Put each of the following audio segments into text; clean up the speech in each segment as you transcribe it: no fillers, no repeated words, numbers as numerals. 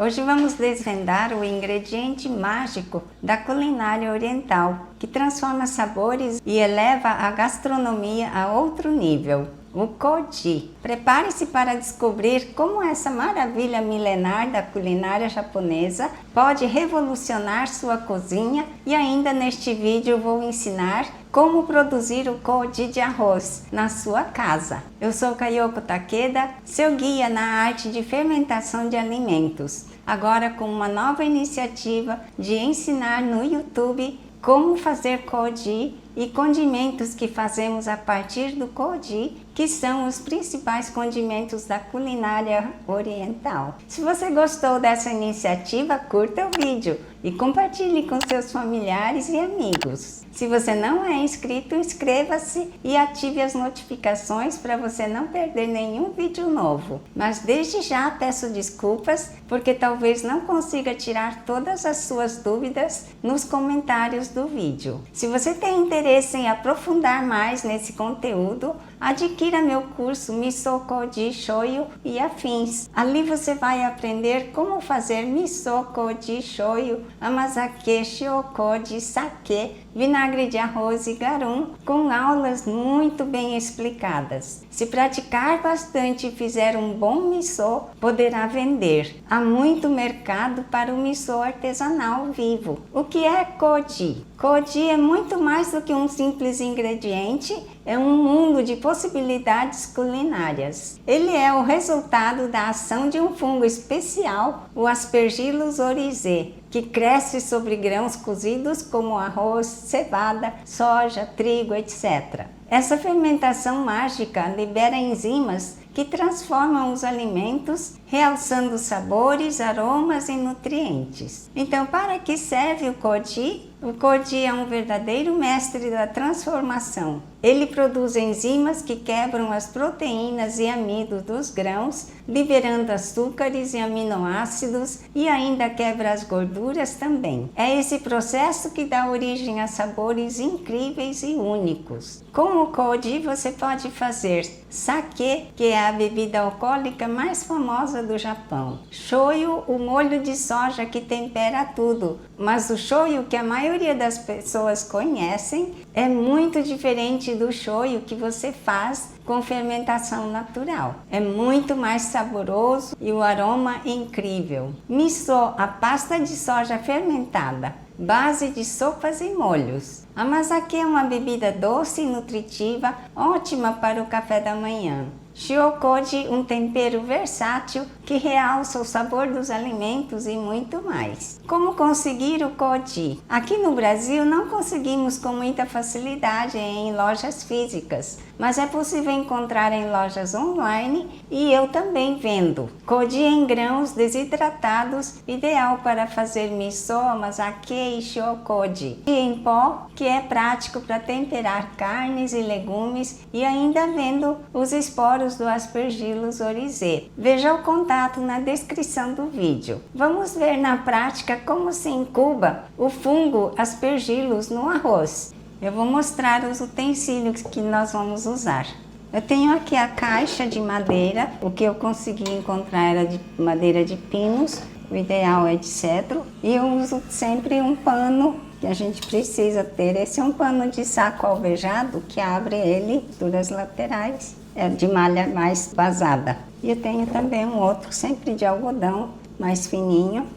Hoje vamos desvendar o ingrediente mágico da culinária oriental, que transforma sabores e eleva a gastronomia a outro nível. O Koji. Prepare-se para descobrir como essa maravilha milenar da culinária japonesa pode revolucionar sua cozinha, e ainda neste vídeo vou ensinar como produzir o Koji de arroz na sua casa. Eu sou Kayoko Takeda, seu guia na arte de fermentação de alimentos, agora com uma nova iniciativa de ensinar no YouTube como fazer Koji e condimentos que fazemos a partir do Koji, que são os principais condimentos da culinária oriental. Se você gostou dessa iniciativa, curta o vídeo e compartilhe com seus familiares e amigos. Se você não é inscrito, inscreva-se e ative as notificações para você não perder nenhum vídeo novo. Mas desde já peço desculpas, porque talvez não consiga tirar todas as suas dúvidas nos comentários do vídeo. Se você tem interesse em aprofundar mais nesse conteúdo, adquira meu curso Miso Koji Shoyu e afins. Ali você vai aprender como fazer Miso Koji Shoyu, Amazake, Shiokoji, Sake, vinagre de arroz e garum, com aulas muito bem explicadas. Se praticar bastante e fizer um bom miso, poderá vender. Há muito mercado para o miso artesanal vivo. O que é Koji? Koji é muito mais do que um simples ingrediente, é um mundo de possibilidades culinárias. Ele é o resultado da ação de um fungo especial, o Aspergillus oryzae, que cresce sobre grãos cozidos como arroz, cevada, soja, trigo, etc. Essa fermentação mágica libera enzimas que transformam os alimentos, realçando sabores, aromas e nutrientes. Então, para que serve o Koji? O Koji é um verdadeiro mestre da transformação. Ele produz enzimas que quebram as proteínas e amidos dos grãos, liberando açúcares e aminoácidos, e ainda quebra as gorduras também. É esse processo que dá origem a sabores incríveis e únicos. Com o Koji você pode fazer sake, que é a bebida alcoólica mais famosa do Japão. Shoyu, o molho de soja que tempera tudo. Mas o shoyu que a maioria das pessoas conhecem é muito diferente do shoyu que você faz com fermentação natural. É muito mais saboroso e o aroma é incrível. Miso, a pasta de soja fermentada, base de sopas e molhos. Amazake é uma bebida doce e nutritiva, ótima para o café da manhã. Shiokoji, um tempero versátil que realça o sabor dos alimentos e muito mais. Como conseguir o Koji? Aqui no Brasil não conseguimos com muita facilidade em lojas físicas, mas é possível encontrar em lojas online e eu também vendo. Koji em grãos desidratados, ideal para fazer miso, amazake e shiokoji. E em pó, que é prático para temperar carnes e legumes, e ainda vendo os esporos do Aspergillus oryzae. Veja o contato na descrição do vídeo. Vamos ver na prática como se incuba o fungo Aspergillus no arroz. Eu vou mostrar os utensílios que nós vamos usar. Eu tenho aqui a caixa de madeira, o que eu consegui encontrar era de madeira de pinos, o ideal é de cedro, e eu uso sempre um pano que a gente precisa ter. Esse é um pano de saco alvejado que abre ele por as laterais, é de malha mais vazada. E eu tenho também um outro, sempre de algodão, mais fininho.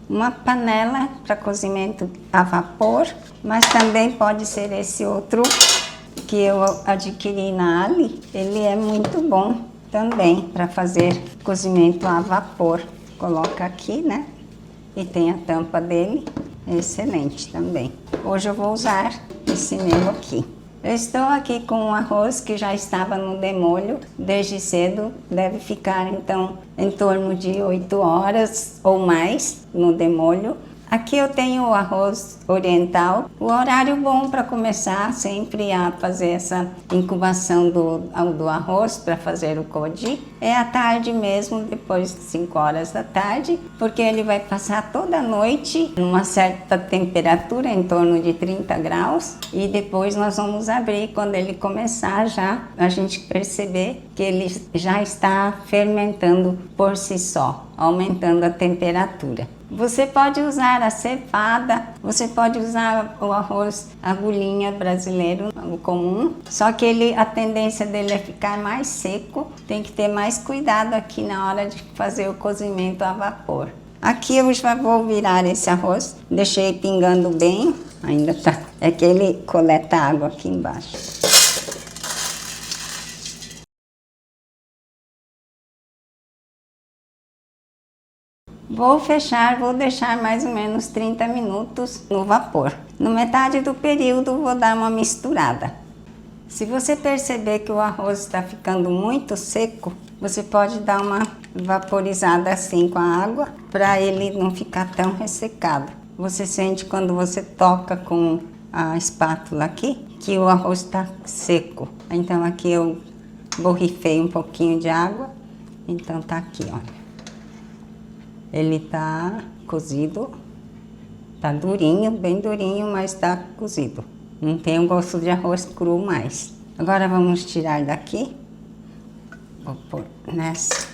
Uma panela para cozimento a vapor, mas também pode ser esse outro que eu adquiri na Ali. Ele é muito bom também para fazer cozimento a vapor. Coloca aqui, né? E tem a tampa dele, é excelente também. Hoje eu vou usar esse meu aqui. Eu estou aqui com um arroz que já estava no demolho desde cedo, deve ficar então em torno de 8 horas ou mais no demolho. Aqui eu tenho o arroz oriental. O horário bom para começar sempre a fazer essa incubação do arroz para fazer o Koji é à tarde mesmo, depois de 5 horas da tarde, porque ele vai passar toda a noite numa certa temperatura, em torno de 30 graus, e depois nós vamos abrir quando ele começar já a gente perceber que ele já está fermentando por si só. aumentando a temperatura. Você pode usar a cevada, você pode usar o arroz agulhinha brasileiro, o comum, só que a tendência dele é ficar mais seco, tem que ter mais cuidado aqui na hora de fazer o cozimento a vapor. Aqui eu já vou virar esse arroz, deixei pingando bem, ainda tá, é que ele coleta água aqui embaixo. Vou fechar, vou deixar mais ou menos 30 minutos no vapor. No metade do período vou dar uma misturada. Se você perceber que o arroz está ficando muito seco, você pode dar uma vaporizada assim com a água para ele não ficar tão ressecado. Você sente quando você toca com a espátula aqui que o arroz está seco. Então aqui eu borrifei um pouquinho de água, então tá aqui, olha. Ele tá cozido, tá durinho, bem durinho, mas tá cozido. Não tem o gosto de arroz cru mais. Agora vamos tirar daqui. Vou pôr nessa.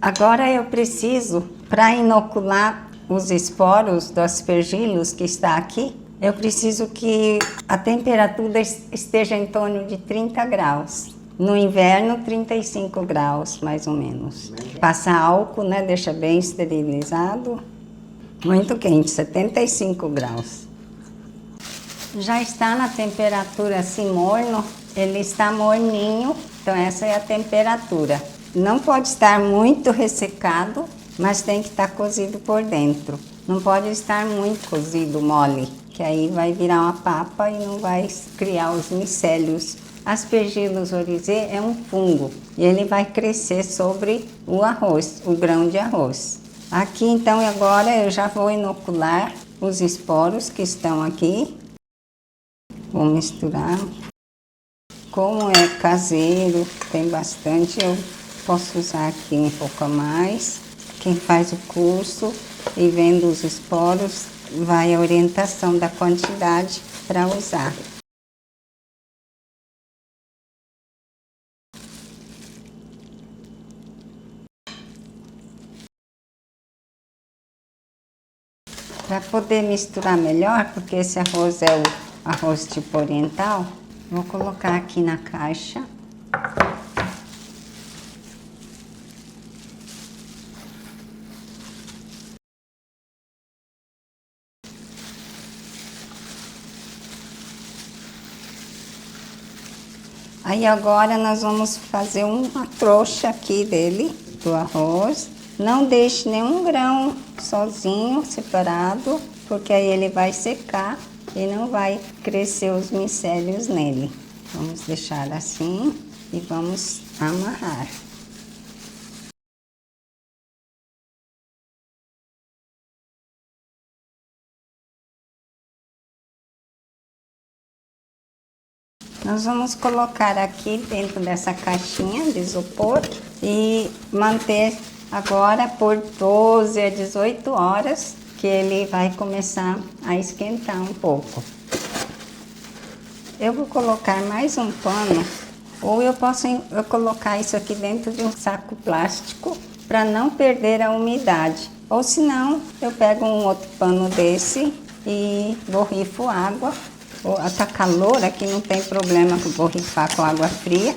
Agora eu preciso, para inocular os esporos dos aspergilos que está aqui, eu preciso que a temperatura esteja em torno de 30 graus. No inverno, 35 graus, mais ou menos. Passa álcool, né? Deixa bem esterilizado. Muito quente, 75 graus. Já está na temperatura assim morno, ele está morninho, então essa é a temperatura. Não pode estar muito ressecado, mas tem que estar cozido por dentro. Não pode estar muito cozido mole, que aí vai virar uma papa e não vai criar os micélios. Aspergillus oryzae é um fungo e ele vai crescer sobre o arroz, o grão de arroz. Aqui então agora eu já vou inocular os esporos que estão aqui. Vou misturar. Como é caseiro, tem bastante, eu posso usar aqui um pouco a mais. Quem faz o curso e vendo os esporos, vai a orientação da quantidade para usar. Para poder misturar melhor, porque esse arroz é o arroz tipo oriental, vou colocar aqui na caixa. Aí agora nós vamos fazer uma trouxa aqui dele, do arroz. Não deixe nenhum grão sozinho, separado, porque aí ele vai secar e não vai crescer os micélios nele. Vamos deixar assim e vamos amarrar. Nós vamos colocar aqui dentro dessa caixinha de isopor e manter agora por 12 a 18 horas, que ele vai começar a esquentar um pouco. Eu vou colocar mais um pano, ou eu posso colocar isso aqui dentro de um saco plástico para não perder a umidade. Ou senão, eu pego um outro pano desse e borrifo água. Tá calor aqui, não tem problema borrifar com água fria,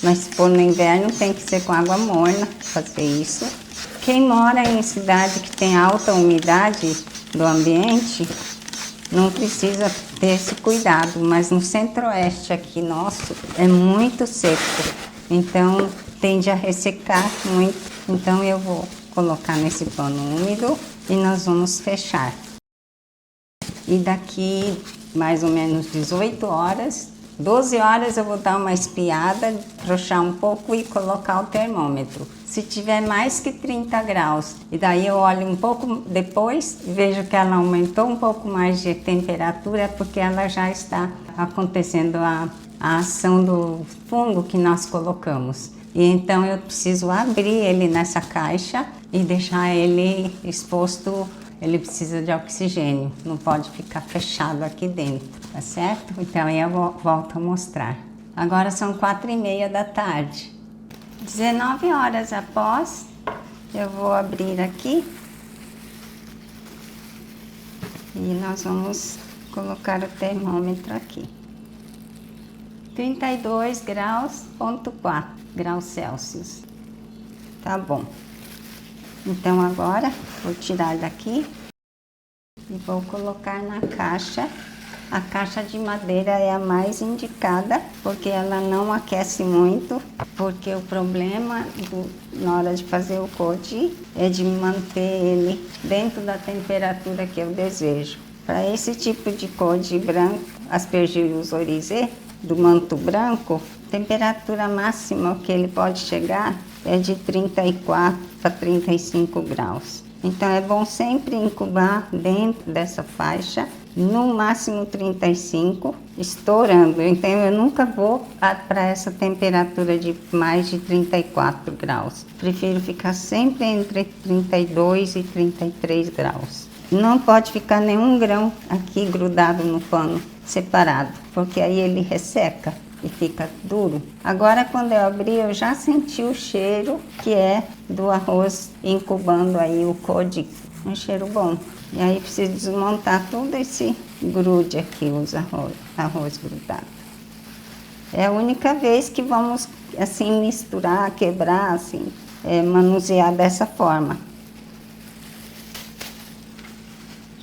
mas se for no inverno tem que ser com água morna fazer isso. Quem mora em cidade que tem alta umidade do ambiente não precisa ter esse cuidado, mas no centro-oeste aqui nosso é muito seco, então tende a ressecar muito. Então eu vou colocar nesse pano úmido e nós vamos fechar. E daqui mais ou menos 18 horas, 12 horas eu vou dar uma espiada, trouxar um pouco e colocar o termômetro. Se tiver mais que 30 graus, e daí eu olho um pouco depois, vejo que ela aumentou um pouco mais de temperatura, porque ela já está acontecendo a ação do fungo que nós colocamos. E então eu preciso abrir ele nessa caixa e deixar ele exposto ele precisa de oxigênio, não pode ficar fechado aqui dentro, tá certo? Então aí eu volto a mostrar. Agora são 4h30 da tarde. 19 horas após, eu vou abrir aqui e nós vamos colocar o termômetro aqui. 32 graus, ponto 4 graus Celsius. Tá bom. Então agora vou tirar daqui e vou colocar na caixa. A caixa de madeira é a mais indicada, porque ela não aquece muito, porque o problema na hora de fazer o codi é de manter ele dentro da temperatura que eu desejo. Para esse tipo de codi branco, aspergillus oryzae, do manto branco, a temperatura máxima que ele pode chegar é de 34 a 35 graus. Então é bom sempre incubar dentro dessa faixa, no máximo 35, estourando. Então eu nunca vou para essa temperatura de mais de 34 graus. Prefiro ficar sempre entre 32 e 33 graus. Não pode ficar nenhum grão aqui grudado no pano separado, porque aí ele resseca e fica duro. Agora quando eu abri, eu já senti o cheiro que é do arroz incubando aí o codi, um cheiro bom. E aí preciso desmontar todo esse grude aqui, os arroz grudado. É a única vez que vamos assim misturar, quebrar, assim, manusear dessa forma.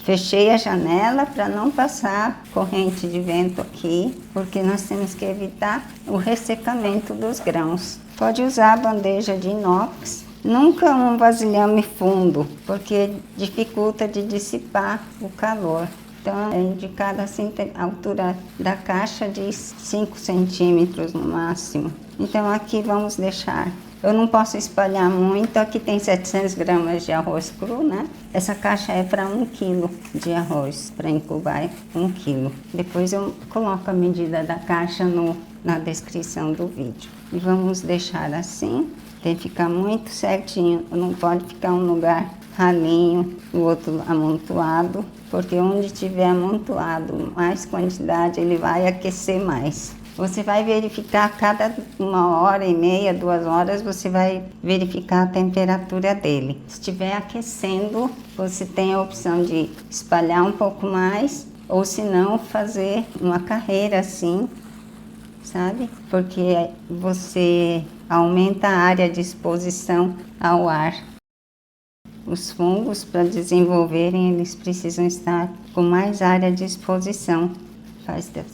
Fechei a janela para não passar corrente de vento aqui, porque nós temos que evitar o ressecamento dos grãos. Pode usar a bandeja de inox, nunca um vasilhame fundo, porque dificulta de dissipar o calor. Então é indicado assim a altura da caixa de 5 centímetros no máximo. Então aqui vamos deixar. Eu não posso espalhar muito, aqui tem 700 gramas de arroz cru, né? Essa caixa é para 1 quilo de arroz, para incubar 1 quilo. Depois eu coloco a medida da caixa na descrição do vídeo. E vamos deixar assim, tem que ficar muito certinho, não pode ficar um lugar ralinho, o outro amontoado, porque onde tiver amontoado mais quantidade, ele vai aquecer mais. Você vai verificar a cada 1h30, 2 horas, você vai verificar a temperatura dele. Se estiver aquecendo, você tem a opção de espalhar um pouco mais, ou se não, fazer uma carreira assim, sabe? Porque você aumenta a área de exposição ao ar. Os fungos, para desenvolverem, eles precisam estar com mais área de exposição.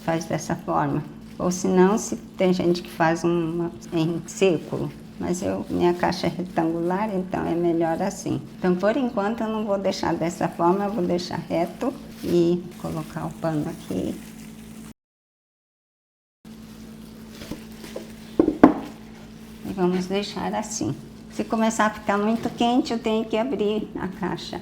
Faz dessa forma. Ou se não, se tem gente que faz em círculo, mas minha caixa é retangular, então é melhor assim. Então, por enquanto, eu não vou deixar dessa forma, eu vou deixar reto e colocar o pano aqui. E vamos deixar assim. Se começar a ficar muito quente, eu tenho que abrir a caixa,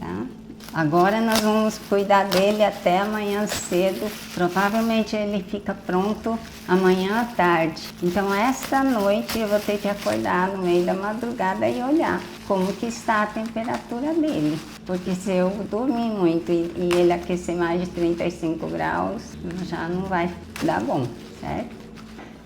tá? Agora nós vamos cuidar dele até amanhã cedo. Provavelmente ele fica pronto amanhã à tarde. Então esta noite eu vou ter que acordar no meio da madrugada e olhar como que está a temperatura dele. Porque se eu dormir muito e ele aquecer mais de 35 graus, já não vai dar bom, certo?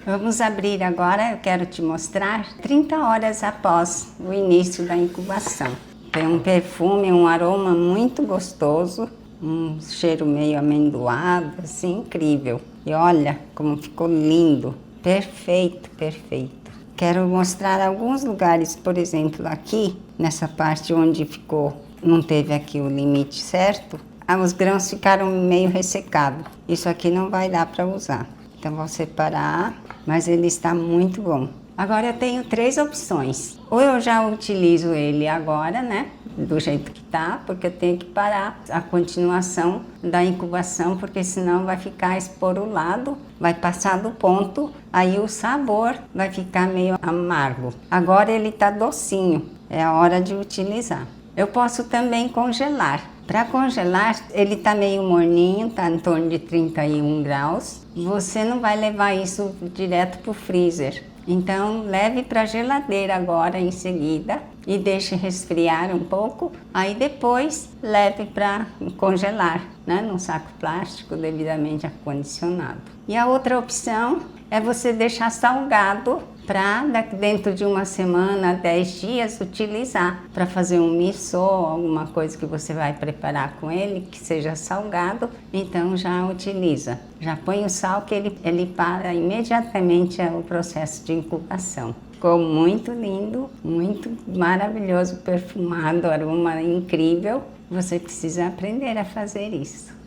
Vamos abrir agora, eu quero te mostrar 30 horas após o início da incubação. Tem um perfume, um aroma muito gostoso, um cheiro meio amendoado, assim, incrível. E olha como ficou lindo, perfeito, perfeito. Quero mostrar alguns lugares, por exemplo, aqui, nessa parte onde ficou, não teve aqui o limite certo, os grãos ficaram meio ressecados. Isso aqui não vai dar para usar. Então vou separar, mas ele está muito bom. Agora eu tenho 3 opções. Ou eu já utilizo ele agora, né? Do jeito que tá, porque eu tenho que parar a continuação da incubação, porque senão vai ficar esporulado, vai passar do ponto, aí o sabor vai ficar meio amargo. Agora ele tá docinho, é a hora de utilizar. Eu posso também congelar. Para congelar, ele tá meio morninho, tá em torno de 31 graus. Você não vai levar isso direto pro freezer. Então, leve para a geladeira agora, em seguida, e deixe resfriar um pouco. Aí depois leve para congelar, né, num saco plástico devidamente acondicionado. E a outra opção é você deixar salgado para dentro de uma semana, 10 dias, utilizar para fazer um missô, alguma coisa que você vai preparar com ele, que seja salgado, então já utiliza. Já põe o sal que ele para imediatamente o processo de incubação. Ficou muito lindo, muito maravilhoso, perfumado, aroma incrível. Você precisa aprender a fazer isso.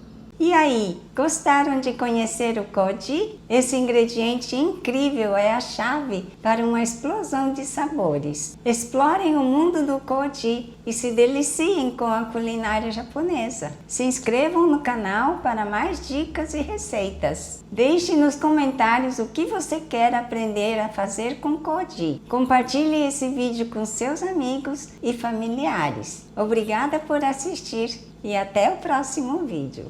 E aí, gostaram de conhecer o Koji? Esse ingrediente incrível é a chave para uma explosão de sabores. Explorem o mundo do Koji e se deliciem com a culinária japonesa. Se inscrevam no canal para mais dicas e receitas. Deixe nos comentários o que você quer aprender a fazer com Koji. Compartilhe esse vídeo com seus amigos e familiares. Obrigada por assistir e até o próximo vídeo.